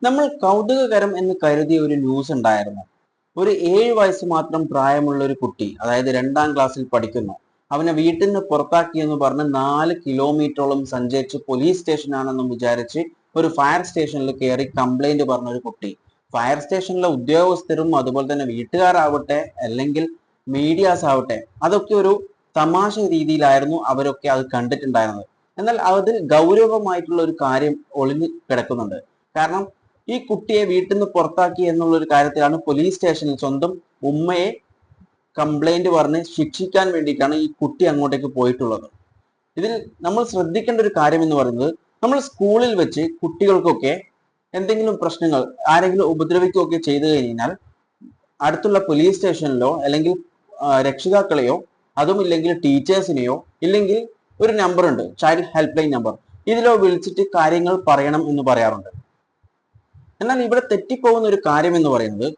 നമ്മൾ കൗതുകകരം എന്ന് കരുതിയ ഒരു ന്യൂസ് ഉണ്ടായിരുന്നു. ഒരു 7 വയസ്സ് മാത്രം പ്രായമുള്ള ഒരു കുട്ടി, അതായത് 2ാം ക്ലാസ്സിൽ പഠിക്കുന്നു. അവനെ വീട്ടിൽ നിന്ന് പുറത്താക്കി എന്ന് പറഞ്ഞ് 4 കിലോമീറ്ററോളം സഞ്ചരിച്ച് പോലീസ് സ്റ്റേഷനാണെന്നും വിചാരിച്ച് ഒരു ഫയർ സ്റ്റേഷനിൽ കയറി കംപ്ലൈന്റ് പറഞ്ഞ ഒരു കുട്ടി. ഫയർ സ്റ്റേഷനിലെ ഉദ്യോഗസ്ഥരും അതുപോലെ തന്നെ വീട്ടുകാരാവട്ടെ അല്ലെങ്കിൽ മീഡിയാസ് ആവട്ടെ, അതൊക്കെ ഒരു തമാശ രീതിയിലായിരുന്നു അവരൊക്കെ അത് കണ്ടിട്ടുണ്ടായിരുന്നത്. എന്നാൽ അതിൽ ഗൗരവമായിട്ടുള്ള ഒരു കാര്യം ഒളിഞ്ഞു കിടക്കുന്നുണ്ട്. കാരണം ഈ കുട്ടിയെ വീട്ടിൽ നിന്ന് പുറത്താക്കി എന്നുള്ള ഒരു കാര്യത്തിലാണ് പോലീസ് സ്റ്റേഷനിൽ സ്വന്തം ഉമ്മയെ കംപ്ലൈന്റ് പറഞ്ഞ് ശിക്ഷിക്കാൻ വേണ്ടിയിട്ടാണ് ഈ കുട്ടി അങ്ങോട്ടേക്ക് പോയിട്ടുള്ളത്. ഇതിൽ നമ്മൾ ശ്രദ്ധിക്കേണ്ട ഒരു കാര്യം എന്ന് പറയുന്നത്, നമ്മൾ സ്കൂളിൽ വെച്ച് കുട്ടികൾക്കൊക്കെ എന്തെങ്കിലും പ്രശ്നങ്ങൾ ആരെങ്കിലും ഉപദ്രവിക്കുകയൊക്കെ ചെയ്തു കഴിഞ്ഞാൽ അടുത്തുള്ള പോലീസ് സ്റ്റേഷനിലോ അല്ലെങ്കിൽ രക്ഷിതാക്കളെയോ, അതുമില്ലെങ്കിൽ ടീച്ചേഴ്സിനെയോ, ഇല്ലെങ്കിൽ ഒരു നമ്പർ ഉണ്ട്, ചൈൽഡ് ഹെൽപ്പ് ലൈൻ നമ്പർ, ഇതിലോ വിളിച്ചിട്ട് കാര്യങ്ങൾ പറയണം എന്ന് പറയാറുണ്ട്. എന്നാൽ ഇവിടെ തെറ്റിപ്പോകുന്ന ഒരു കാര്യം എന്ന് പറയുന്നത്,